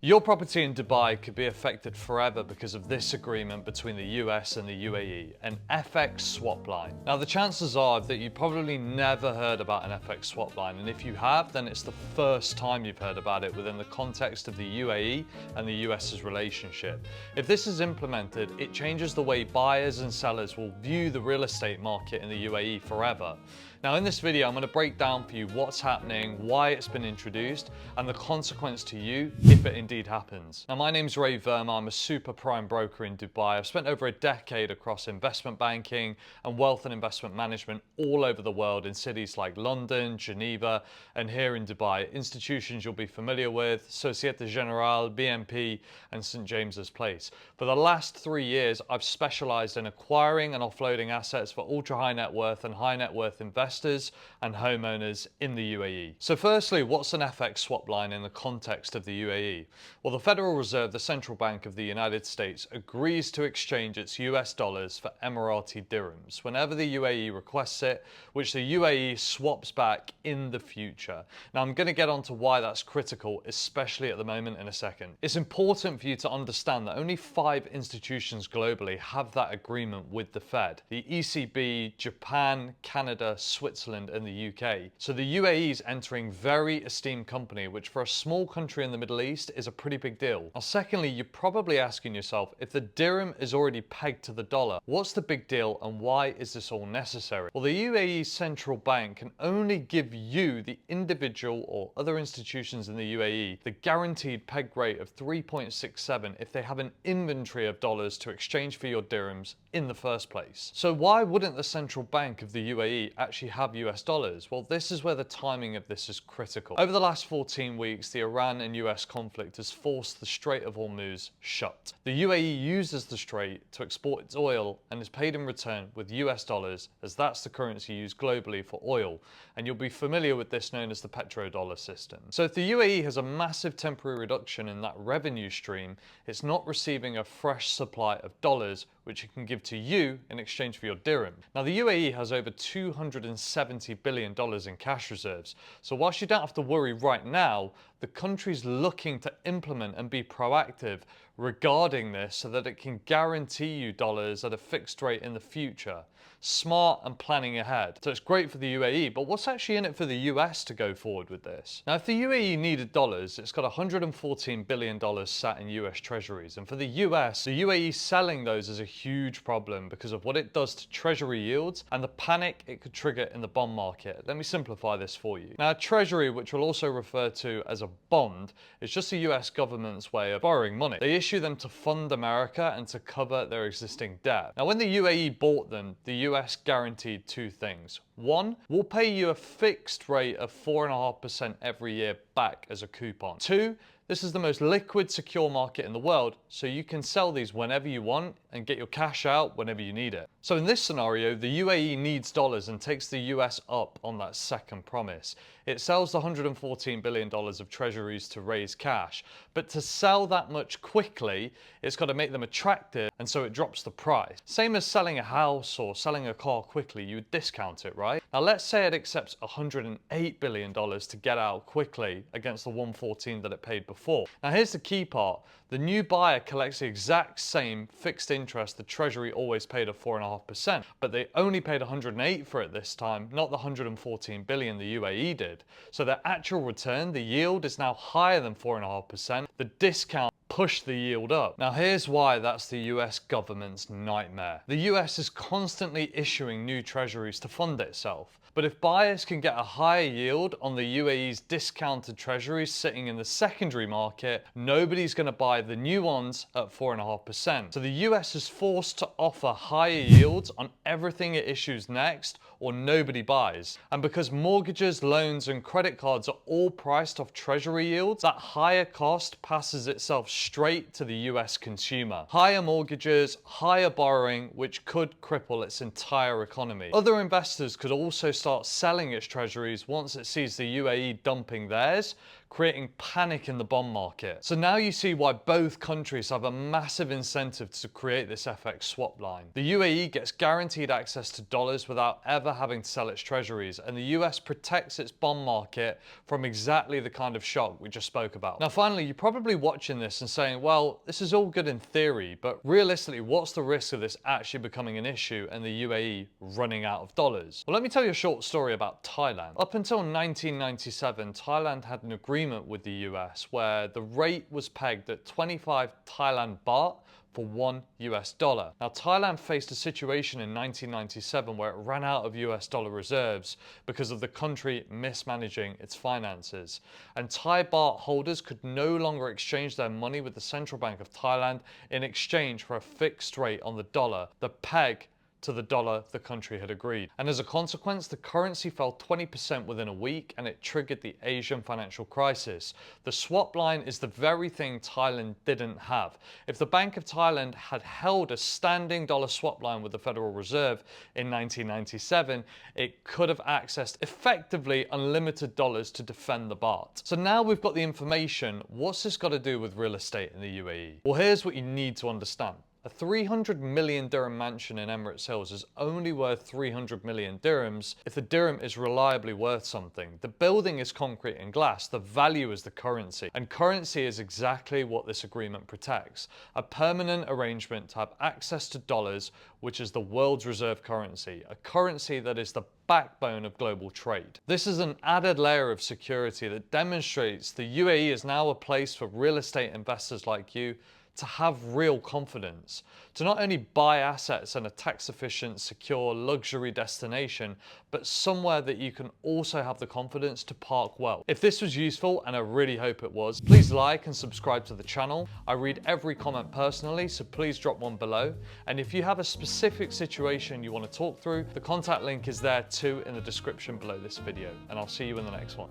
Your property in Dubai could be affected forever because of this agreement between the US and the UAE, an FX swap line. Now, the chances are that you probably never heard about an FX swap line, and if you have, then it's the first time you've heard about it within the context of the UAE and the US's relationship. If this is implemented, it changes the way buyers and sellers will view the real estate market in the UAE forever. Now, in this video, I'm going to break down for you what's happening, why it's been introduced, and the consequence to you if it indeed happens. Now, my name's Ray Verma. I'm a super prime broker in Dubai. I've spent over a decade across investment banking and wealth and investment management all over the world in cities like London, Geneva, and here in Dubai. Institutions you'll be familiar with, Societe Generale, BNP, and St. James's Place. For the last 3 years, I've specialized in acquiring and offloading assets for ultra high net worth and high net worth investors and homeowners in the UAE. So firstly, what's an FX swap line in the context of the UAE? Well, the Federal Reserve, the central bank of the United States, agrees to exchange its US dollars for Emirati dirhams whenever the UAE requests it, which the UAE swaps back in the future. Now, I'm going to get onto why that's critical, especially at the moment, in a second. It's important for you to understand that only 5 institutions globally have that agreement with the Fed: the ECB, Japan, Canada, Switzerland, and the UK. So the UAE is entering very esteemed company, which for a small country in the Middle East is a pretty big deal. Now, secondly, you're probably asking yourself, if the dirham is already pegged to the dollar, what's the big deal and why is this all necessary? Well, the UAE central bank can only give you, the individual or other institutions in the UAE, the guaranteed peg rate of 3.67 if they have an inventory of dollars to exchange for your dirhams in the first place. So why wouldn't the central bank of the UAE actually have US dollars? Well, this is where the timing of this is critical. Over the last 14 weeks, the Iran and US conflict has forced the Strait of Hormuz shut. The UAE uses the strait to export its oil and is paid in return with US dollars, as that's the currency used globally for oil. And you'll be familiar with this known as the petrodollar system. So if the UAE has a massive temporary reduction in that revenue stream, it's not receiving a fresh supply of dollars, which it can give to you in exchange for your dirham. Now, the UAE has over $270 billion in cash reserves. So whilst you don't have to worry right now, the country's looking to implement and be proactive regarding this so that it can guarantee you dollars at a fixed rate in the future. Smart and planning ahead. So it's great for the UAE, but what's actually in it for the US to go forward with this? Now, if the UAE needed dollars, it's got $114 billion sat in US treasuries. And for the US, the UAE selling those is a huge problem because of what it does to treasury yields and the panic it could trigger in the bond market. Let me simplify this for you. Now, a treasury, which we'll also refer to as a bond, is just the US government's way of borrowing money. They issue them to fund America and to cover their existing debt. Now, when the UAE bought them, the US guaranteed 2 things. 1, we'll pay you a fixed rate of 4.5% every year back as a coupon. 2, this is the most liquid, secure market in the world, so you can sell these whenever you want and get your cash out whenever you need it. So in this scenario, the UAE needs dollars and takes the US up on that second promise. It sells the $114 billion of treasuries to raise cash, but to sell that much quickly, it's got to make them attractive, and so it drops the price. Same as selling a house or selling a car quickly, you would discount it, right? Now let's say it accepts $108 billion to get out quickly against the $114 that it paid before. Now here's the key part. The new buyer collects the exact same fixed interest the treasury always paid of 4.5%, but they only paid 108 for it this time, not the 114 billion the UAE did. So the actual return, the yield, is now higher than 4.5%. The discount pushed the yield up. Now here's why that's the US government's nightmare. The US is constantly issuing new treasuries to fund itself. But if buyers can get a higher yield on the UAE's discounted treasuries sitting in the secondary market, nobody's going to buy the new ones at 4.5%. So the US is forced to offer higher yields on everything it issues next, or nobody buys. And because mortgages, loans, and credit cards are all priced off treasury yields, that higher cost passes itself straight to the US consumer. Higher mortgages, higher borrowing, which could cripple its entire economy. Other investors could also start selling its treasuries once it sees the UAE dumping theirs, creating panic in the bond market. So now you see why both countries have a massive incentive to create this FX swap line. The UAE gets guaranteed access to dollars without ever having to sell its treasuries, and the US protects its bond market from exactly the kind of shock we just spoke about. Now finally, you're probably watching this and saying, well, this is all good in theory, but realistically, what's the risk of this actually becoming an issue and the UAE running out of dollars? Well, let me tell you a short story about Thailand. Up until 1997, Thailand had an agreement with the US where the rate was pegged at 25 Thailand baht for $1. Now, Thailand faced a situation in 1997 where it ran out of US dollar reserves because of the country mismanaging its finances. And Thai baht holders could no longer exchange their money with the Central Bank of Thailand in exchange for a fixed rate on the dollar, the peg to the dollar the country had agreed. And as a consequence, the currency fell 20% within a week, and it triggered the Asian financial crisis. The swap line is the very thing Thailand didn't have. If the Bank of Thailand had held a standing dollar swap line with the Federal Reserve in 1997, it could have accessed effectively unlimited dollars to defend the baht. So now we've got the information, what's this got to do with real estate in the UAE? Well, here's what you need to understand. A 300 million dirham mansion in Emirates Hills is only worth 300 million dirhams if the dirham is reliably worth something. The building is concrete and glass, the value is the currency. And currency is exactly what this agreement protects. A permanent arrangement to have access to dollars, which is the world's reserve currency, a currency that is the backbone of global trade. This is an added layer of security that demonstrates the UAE is now a place for real estate investors like you to have real confidence, to not only buy assets in a tax-efficient, secure, luxury destination, but somewhere that you can also have the confidence to park well. If this was useful, and I really hope it was, please like and subscribe to the channel. I read every comment personally, so please drop one below. And if you have a specific situation you want to talk through, the contact link is there too in the description below this video, and I'll see you in the next one.